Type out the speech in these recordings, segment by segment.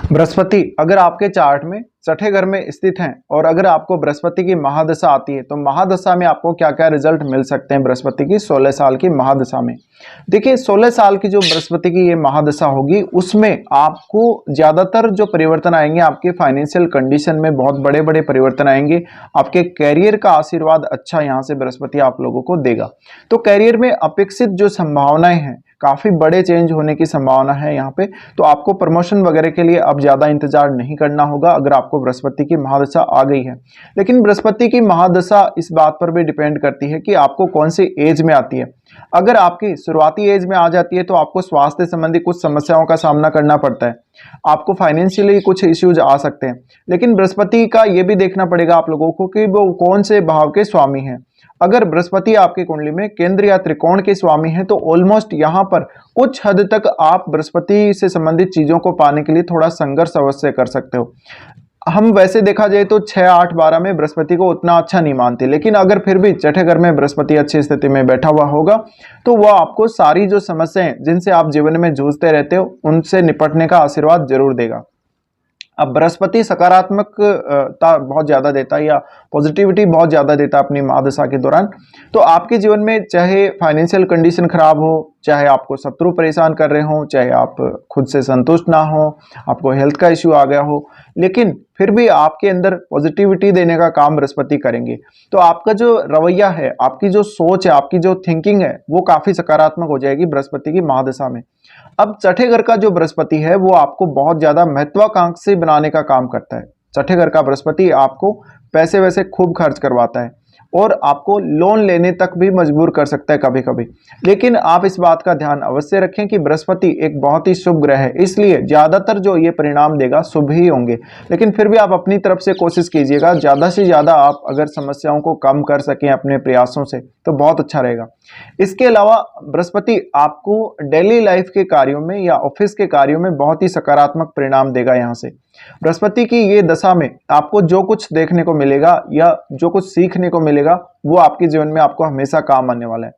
बृहस्पति अगर आपके चार्ट में छठे घर में स्थित हैं और अगर आपको बृहस्पति की महादशा आती है तो महादशा में आपको क्या क्या रिजल्ट मिल सकते हैं बृहस्पति की 16 साल की महादशा में। देखिए 16 साल की जो बृहस्पति की ये महादशा होगी उसमें आपको ज़्यादातर जो परिवर्तन आएंगे आपके फाइनेंशियल कंडीशन में बहुत बड़े बड़े परिवर्तन आएंगे। आपके कैरियर का आशीर्वाद अच्छा यहाँ से बृहस्पति आप लोगों को देगा। तो कैरियर में अपेक्षित जो संभावनाएं हैं काफ़ी बड़े चेंज होने की संभावना है यहाँ पे। तो आपको प्रमोशन वगैरह के लिए अब ज़्यादा इंतजार नहीं करना होगा अगर आपको बृहस्पति की महादशा आ गई है। लेकिन बृहस्पति की महादशा इस बात पर भी डिपेंड करती है कि आपको कौन सी एज में आती है। अगर आपकी शुरुआती एज में आ जाती है तो आपको स्वास्थ्य संबंधी कुछ समस्याओं का सामना करना पड़ता है, आपको फाइनेंशियली कुछ इश्यूज आ सकते हैं। लेकिन बृहस्पति का ये भी देखना पड़ेगा आप लोगों को कि वो कौन से भाव के स्वामी हैं। अगर बृहस्पति आपकी कुंडली में केंद्र या त्रिकोण के स्वामी हैं तो ऑलमोस्ट यहाँ पर कुछ हद तक आप बृहस्पति से संबंधित चीजों को पाने के लिए थोड़ा संघर्ष अवश्य कर सकते हो। हम वैसे देखा जाए तो 6, 8, 12 में बृहस्पति को उतना अच्छा नहीं मानते, लेकिन अगर फिर भी छठे घर में बृहस्पति अच्छी स्थिति में बैठा हुआ होगा तो वह आपको सारी जो समस्याएं जिनसे आप जीवन में जूझते रहते हो उनसे निपटने का आशीर्वाद जरूर देगा। अब बृहस्पति सकारात्मकता बहुत ज़्यादा देता है या पॉजिटिविटी बहुत ज़्यादा देता है अपनी महादशा के दौरान। तो आपके जीवन में चाहे फाइनेंशियल कंडीशन खराब हो, चाहे आपको शत्रु परेशान कर रहे हो, चाहे आप खुद से संतुष्ट ना हो, आपको हेल्थ का इश्यू आ गया हो, लेकिन फिर भी आपके अंदर पॉजिटिविटी देने का काम बृहस्पति करेंगे। तो आपका जो रवैया है, आपकी जो सोच है, आपकी जो थिंकिंग है वो काफ़ी सकारात्मक हो जाएगी बृहस्पति की महादशा में। अब छठे घर का जो बृहस्पति है वो आपको बहुत ज्यादा महत्वाकांक्षी बनाने का काम करता है। छठे घर का बृहस्पति आपको पैसे वैसे खूब खर्च करवाता है और आपको लोन लेने तक भी मजबूर कर सकता है कभी कभी। लेकिन आप इस बात का ध्यान अवश्य रखें कि बृहस्पति एक बहुत ही शुभ ग्रह है, इसलिए ज्यादातर जो ये परिणाम देगा शुभ ही होंगे। लेकिन फिर भी आप अपनी तरफ से कोशिश कीजिएगा, ज्यादा से ज्यादा आप अगर समस्याओं को कम कर सकें अपने प्रयासों से तो बहुत अच्छा रहेगा। इसके अलावा बृहस्पति आपको डेली लाइफ के कार्यों में या ऑफिस के कार्यों में बहुत ही सकारात्मक परिणाम देगा। यहाँ से बृहस्पति की ये दशा में आपको जो कुछ देखने को मिलेगा या जो कुछ सीखने को मिलेगा वो आपके जीवन में आपको हमेशा काम आने वाला है।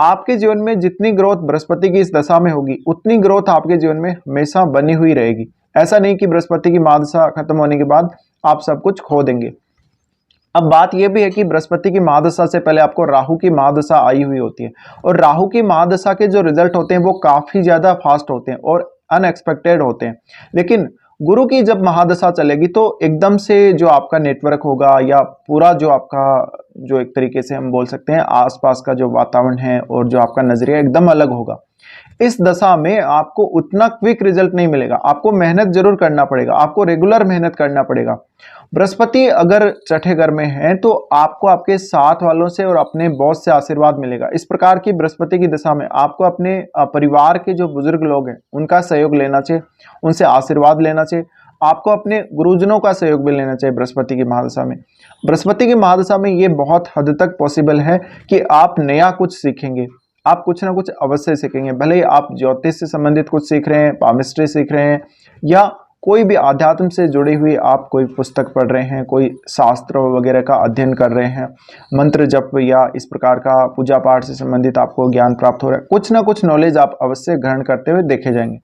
आपके जीवन में जितनी ग्रोथ बृहस्पति की इस दशा में होगी उतनी ग्रोथ आपके जीवन में हमेशा बनी हुई रहेगी। ऐसा नहीं कि बृहस्पति की महादशा खत्म होने के बाद आप सब कुछ खो देंगे। अब बात यह भी है कि बृहस्पति की महादशा से पहले आपको राहु की महादशा आई हुई होती है और राहु की महादशा के जो रिजल्ट होते हैं वो काफी ज्यादा फास्ट होते हैं और अनएक्सपेक्टेड होते हैं। लेकिन गुरु की जब महादशा चलेगी तो एकदम से जो आपका नेटवर्क होगा या पूरा जो आपका जो एक तरीके से हम बोल सकते हैं आसपास का जो वातावरण है और जो आपका नजरिया एकदम अलग होगा। इस दशा में आपको उतना क्विक रिजल्ट नहीं मिलेगा, आपको मेहनत जरूर करना पड़ेगा, आपको रेगुलर मेहनत करना पड़ेगा। बृहस्पति अगर छठे घर में है तो आपको आपके साथ वालों से और अपने बॉस से आशीर्वाद मिलेगा। इस प्रकार की बृहस्पति की दशा में आपको अपने परिवार के जो बुजुर्ग लोग हैं उनका सहयोग लेना चाहिए, उनसे आशीर्वाद लेना चाहिए। आपको अपने गुरुजनों का सहयोग भी लेना चाहिए बृहस्पति की महादशा में। बृहस्पति की महादशा में ये बहुत हद तक पॉसिबल है कि आप नया कुछ सीखेंगे, आप कुछ ना कुछ अवश्य सीखेंगे। भले ही आप ज्योतिष से संबंधित कुछ सीख रहे हैं, पामिस्ट्री सीख रहे हैं या कोई भी आध्यात्म से जुड़ी हुई आप कोई पुस्तक पढ़ रहे हैं, कोई शास्त्र वगैरह का अध्ययन कर रहे हैं, मंत्र जप या इस प्रकार का पूजा पाठ से संबंधित आपको ज्ञान प्राप्त हो रहा है, कुछ ना कुछ नॉलेज आप अवश्य ग्रहण करते हुए देखे जाएंगे।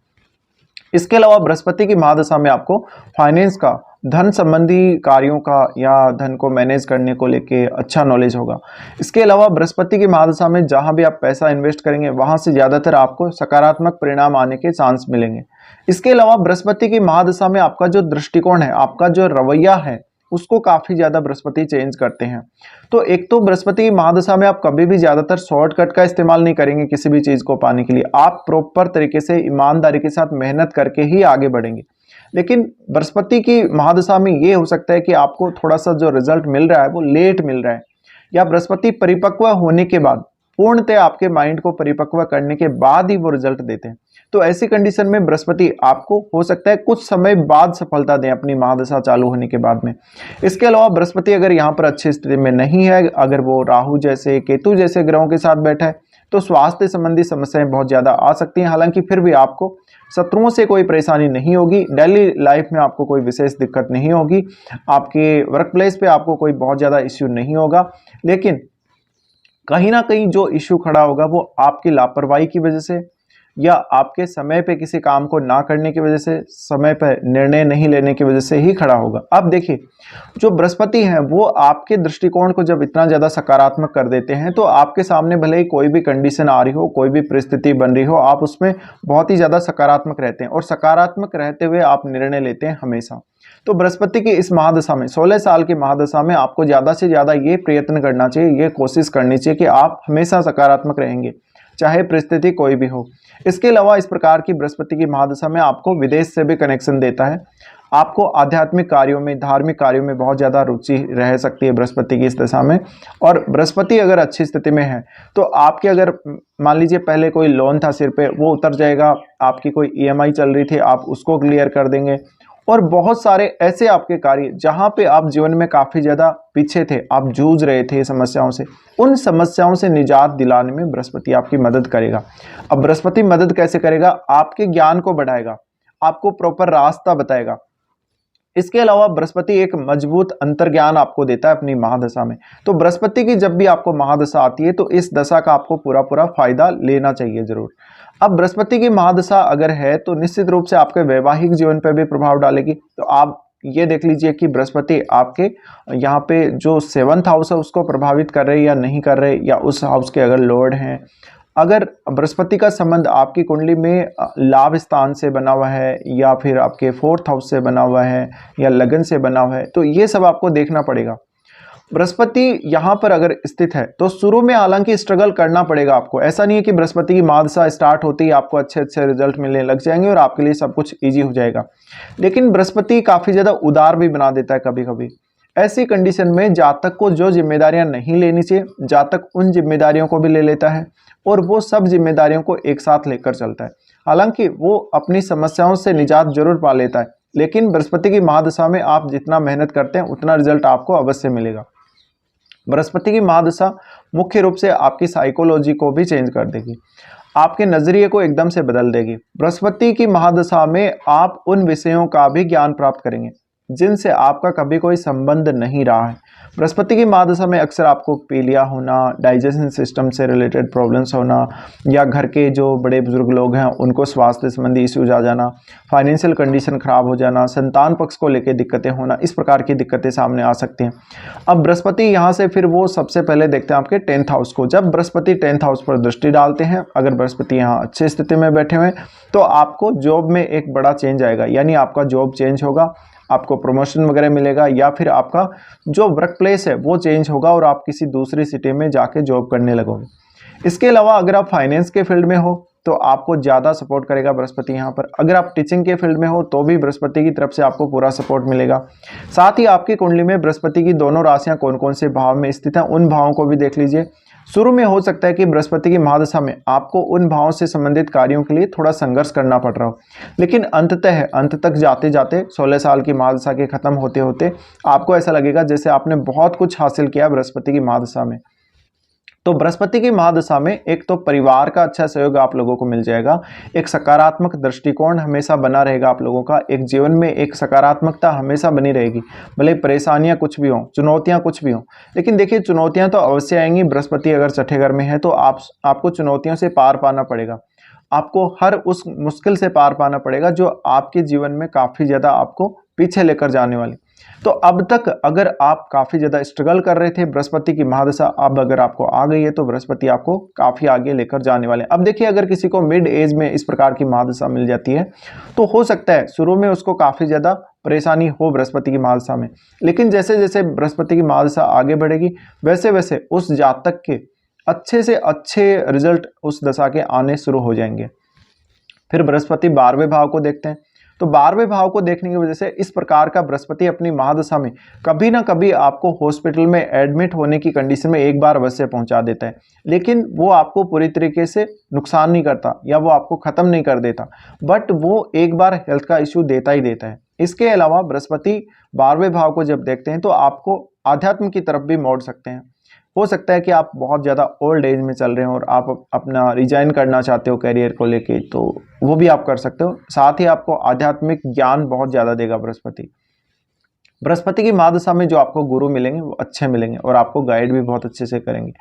इसके अलावा बृहस्पति की महादशा में आपको फाइनेंस का, धन संबंधी कार्यों का या धन को मैनेज करने को लेके अच्छा नॉलेज होगा। इसके अलावा बृहस्पति की महादशा में जहां भी आप पैसा इन्वेस्ट करेंगे वहां से ज्यादातर आपको सकारात्मक परिणाम आने के चांस मिलेंगे। इसके अलावा बृहस्पति की महादशा में आपका जो दृष्टिकोण है, आपका जो रवैया है उसको काफी ज्यादा बृहस्पति चेंज करते हैं। तो एक तो बृहस्पति की महादशा में आप कभी भी ज्यादातर शॉर्टकट का इस्तेमाल नहीं करेंगे किसी भी चीज को पाने के लिए, आप प्रॉपर तरीके से ईमानदारी के साथ मेहनत करके ही आगे बढ़ेंगे। लेकिन बृहस्पति की महादशा में ये हो सकता है कि आपको थोड़ा सा जो रिजल्ट मिल रहा है वो लेट मिल रहा है, या बृहस्पति परिपक्व होने के बाद पूर्णतः आपके माइंड को परिपक्व करने के बाद ही वो रिजल्ट देते हैं। तो ऐसी कंडीशन में बृहस्पति आपको हो सकता है कुछ समय बाद सफलता दें अपनी महादशा चालू होने के बाद में। इसके अलावा बृहस्पति अगर यहाँ पर अच्छी स्थिति में नहीं है, अगर वो राहु जैसे, केतु जैसे ग्रहों के साथ बैठा है तो स्वास्थ्य संबंधी समस्याएं बहुत ज्यादा आ सकती हैं। हालांकि फिर भी आपको शत्रुओं से कोई परेशानी नहीं होगी, डेली लाइफ में आपको कोई विशेष दिक्कत नहीं होगी, आपके वर्क प्लेस पे आपको कोई बहुत ज्यादा इश्यू नहीं होगा। लेकिन कहीं ना कहीं जो इश्यू खड़ा होगा वो आपकी लापरवाही की वजह से या आपके समय पे किसी काम को ना करने की वजह से, समय पर निर्णय नहीं लेने की वजह से ही खड़ा होगा। अब देखिए, जो बृहस्पति हैं वो आपके दृष्टिकोण को जब इतना ज़्यादा सकारात्मक कर देते हैं तो आपके सामने भले ही कोई भी कंडीशन आ रही हो, कोई भी परिस्थिति बन रही हो, आप उसमें बहुत ही ज़्यादा सकारात्मक रहते हैं और सकारात्मक रहते हुए आप निर्णय लेते हैं हमेशा। तो बृहस्पति की इस महादशा में, 16 साल की महादशा में, आपको ज़्यादा से ज़्यादा ये प्रयत्न करना चाहिए, ये कोशिश करनी चाहिए कि आप हमेशा सकारात्मक रहेंगे, चाहे परिस्थिति कोई भी हो। इसके अलावा इस प्रकार की बृहस्पति की महादशा में आपको विदेश से भी कनेक्शन देता है। आपको आध्यात्मिक कार्यों में, धार्मिक कार्यों में बहुत ज़्यादा रुचि रह सकती है बृहस्पति की इस दशा में। और बृहस्पति अगर अच्छी स्थिति में है तो आपके, अगर मान लीजिए पहले कोई लोन था सिर पे, वो उतर जाएगा। आपकी कोई ईएमआई चल रही थी, आप उसको क्लियर कर देंगे। और बहुत सारे ऐसे आपके कार्य जहाँ पे आप जीवन में काफ़ी ज़्यादा पीछे थे, आप जूझ रहे थे समस्याओं से, उन समस्याओं से निजात दिलाने में बृहस्पति आपकी मदद करेगा। अब बृहस्पति मदद कैसे करेगा? आपके ज्ञान को बढ़ाएगा, आपको प्रॉपर रास्ता बताएगा। इसके अलावा बृहस्पति एक मजबूत अंतर्ज्ञान आपको देता है अपनी महादशा में। तो बृहस्पति की जब भी आपको महादशा आती है तो इस दशा का आपको पूरा पूरा फायदा लेना चाहिए जरूर। अब बृहस्पति की महादशा अगर है तो निश्चित रूप से आपके वैवाहिक जीवन पर भी प्रभाव डालेगी। तो आप ये देख लीजिए कि बृहस्पति आपके यहाँ पे जो 7th हाउस है उसको प्रभावित कर रहे या नहीं कर रहे, या उस हाउस के अगर लॉर्ड हैं। अगर बृहस्पति का संबंध आपकी कुंडली में लाभ स्थान से बना हुआ है, या फिर आपके 4th हाउस से बना हुआ है, या लगन से बना हुआ है, तो ये सब आपको देखना पड़ेगा। बृहस्पति यहाँ पर अगर स्थित है तो शुरू में हालांकि स्ट्रगल करना पड़ेगा आपको। ऐसा नहीं है कि बृहस्पति की महादशा स्टार्ट होते ही आपको अच्छे अच्छे रिजल्ट मिलने लग जाएंगे और आपके लिए सब कुछ ईजी हो जाएगा। लेकिन बृहस्पति काफ़ी ज़्यादा उदार भी बना देता है कभी कभी। ऐसी कंडीशन में जातक को जो जिम्मेदारियां नहीं लेनी चाहिए, जातक उन जिम्मेदारियों को भी ले लेता है और वो सब जिम्मेदारियों को एक साथ लेकर चलता है। हालांकि वो अपनी समस्याओं से निजात जरूर पा लेता है, लेकिन बृहस्पति की महादशा में आप जितना मेहनत करते हैं उतना रिजल्ट आपको अवश्य मिलेगा। बृहस्पति की महादशा मुख्य रूप से आपकी साइकोलॉजी को भी चेंज कर देगी, आपके नजरिए को एकदम से बदल देगी। बृहस्पति की महादशा में आप उन विषयों का भी ज्ञान प्राप्त करेंगे जिनसे आपका कभी कोई संबंध नहीं रहा है। बृहस्पति की महादशा में अक्सर आपको पीलिया होना, डाइजेशन सिस्टम से रिलेटेड प्रॉब्लम्स होना, या घर के जो बड़े बुजुर्ग लोग हैं उनको स्वास्थ्य संबंधी इश्यूज आ जाना, फाइनेंशियल कंडीशन खराब हो जाना, संतान पक्ष को लेकर दिक्कतें होना, इस प्रकार की दिक्कतें सामने आ सकती हैं। अब बृहस्पति यहाँ से फिर वो सबसे पहले देखते हैं आपके 10th हाउस को। जब बृहस्पति 10th हाउस पर दृष्टि डालते हैं, अगर बृहस्पति यहाँ अच्छी स्थिति में बैठे हुए तो आपको जॉब में एक बड़ा चेंज आएगा, यानी आपका जॉब चेंज होगा, आपको प्रमोशन वगैरह मिलेगा, या फिर आपका जो वर्क प्लेस है वो चेंज होगा और आप किसी दूसरी सिटी में जाके जॉब करने लगोगे। इसके अलावा अगर आप फाइनेंस के फील्ड में हो तो आपको ज़्यादा सपोर्ट करेगा बृहस्पति यहाँ पर। अगर आप टीचिंग के फील्ड में हो तो भी बृहस्पति की तरफ से आपको पूरा सपोर्ट मिलेगा। साथ ही आपकी कुंडली में बृहस्पति की दोनों राशियाँ कौन कौन से भाव में स्थित हैं उन भावों को भी देख लीजिए। शुरू में हो सकता है कि बृहस्पति की महादशा में आपको उन भावों से संबंधित कार्यों के लिए थोड़ा संघर्ष करना पड़ रहा हो, लेकिन अंत तक जाते जाते 16 साल की महादशा के खत्म होते होते आपको ऐसा लगेगा जैसे आपने बहुत कुछ हासिल किया बृहस्पति की महादशा में। तो बृहस्पति की महादशा में एक तो परिवार का अच्छा सहयोग आप लोगों को मिल जाएगा, एक सकारात्मक दृष्टिकोण हमेशा बना रहेगा आप लोगों का, एक जीवन में एक सकारात्मकता हमेशा बनी रहेगी। भले परेशानियां कुछ भी हों, चुनौतियां कुछ भी हों, लेकिन देखिए चुनौतियां तो अवश्य आएंगी। बृहस्पति अगर छठे घर में है तो आपको चुनौतियों से पार पाना पड़ेगा, आपको हर उस मुश्किल से पार पाना पड़ेगा जो आपके जीवन में काफ़ी ज़्यादा आपको पीछे लेकर जाने वाली। तो अब तक अगर आप काफ़ी ज़्यादा स्ट्रगल कर रहे थे, बृहस्पति की महादशा अब अगर आपको आ गई है तो बृहस्पति आपको काफ़ी आगे लेकर जाने वाले हैं। अब देखिए, अगर किसी को मिड एज में इस प्रकार की महादशा मिल जाती है तो हो सकता है शुरू में उसको काफ़ी ज़्यादा परेशानी हो बृहस्पति की महादशा में, लेकिन जैसे जैसे बृहस्पति की महादशा आगे बढ़ेगी वैसे वैसे उस जातक के अच्छे से अच्छे रिजल्ट उस दशा के आने शुरू हो जाएंगे। फिर बृहस्पति 12वें भाव को देखते हैं। तो 12वें भाव को देखने की वजह से इस प्रकार का बृहस्पति अपनी महादशा में कभी ना कभी आपको हॉस्पिटल में एडमिट होने की कंडीशन में एक बार अवश्य पहुंचा देता है, लेकिन वो आपको पूरी तरीके से नुकसान नहीं करता या वो आपको ख़त्म नहीं कर देता, बट वो एक बार हेल्थ का इश्यू देता ही देता है। इसके अलावा बृहस्पति 12वें भाव को जब देखते हैं तो आपको आध्यात्म की तरफ भी मोड़ सकते हैं। हो सकता है कि आप बहुत ज़्यादा ओल्ड एज में चल रहे हो और आप अपना रिजाइन करना चाहते हो कैरियर को लेके, तो वो भी आप कर सकते हो। साथ ही आपको आध्यात्मिक ज्ञान बहुत ज़्यादा देगा बृहस्पति। बृहस्पति की महादशा में जो आपको गुरु मिलेंगे वो अच्छे मिलेंगे और आपको गाइड भी बहुत अच्छे से करेंगे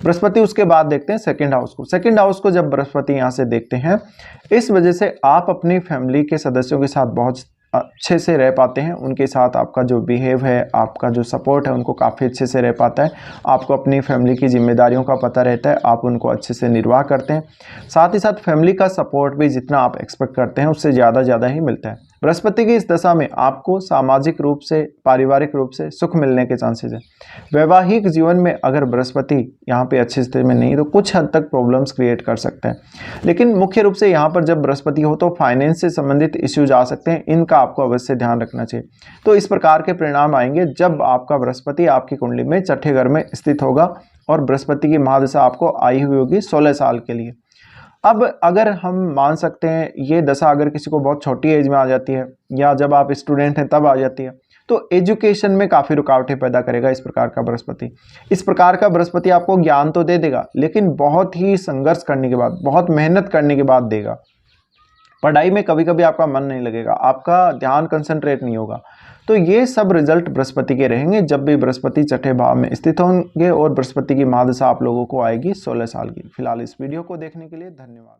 बृहस्पति। उसके बाद देखते हैं सेकंड हाउस को। सेकंड हाउस को जब बृहस्पति यहाँ से देखते हैं, इस वजह से आप अपनी फैमिली के सदस्यों के साथ बहुत अच्छे से रह पाते हैं। उनके साथ आपका जो बिहेव है, आपका जो सपोर्ट है, उनको काफ़ी अच्छे से रह पाता है। आपको अपनी फैमिली की जिम्मेदारियों का पता रहता है, आप उनको अच्छे से निर्वाह करते हैं। साथ ही साथ फैमिली का सपोर्ट भी जितना आप एक्सपेक्ट करते हैं उससे ज़्यादा ही मिलता है। बृहस्पति की इस दशा में आपको सामाजिक रूप से, पारिवारिक रूप से सुख मिलने के चांसेस है। वैवाहिक जीवन में अगर बृहस्पति यहाँ पे अच्छी स्थिति में नहीं तो कुछ हद तक प्रॉब्लम्स क्रिएट कर सकते हैं, लेकिन मुख्य रूप से यहाँ पर जब बृहस्पति हो तो फाइनेंस से संबंधित इश्यूज आ सकते हैं। इनका आपको अवश्य ध्यान रखना चाहिए। तो इस प्रकार के परिणाम आएंगे जब आपका बृहस्पति आपकी कुंडली में छठे घर में स्थित होगा और बृहस्पति की महादशा आपको आई हुई होगी 16 साल के लिए। अब अगर हम मान सकते हैं ये दशा अगर किसी को बहुत छोटी एज में आ जाती है या जब आप स्टूडेंट हैं तब आ जाती है, तो एजुकेशन में काफ़ी रुकावटें पैदा करेगा इस प्रकार का बृहस्पति। इस प्रकार का बृहस्पति आपको ज्ञान तो दे देगा, लेकिन बहुत ही संघर्ष करने के बाद, बहुत मेहनत करने के बाद देगा। पढ़ाई में कभी कभी आपका मन नहीं लगेगा, आपका ध्यान कंसंट्रेट नहीं होगा। तो ये सब रिजल्ट बृहस्पति के रहेंगे जब भी बृहस्पति छठे भाव में स्थित होंगे और बृहस्पति की महादशा आप लोगों को आएगी 16 साल की। फिलहाल इस वीडियो को देखने के लिए धन्यवाद।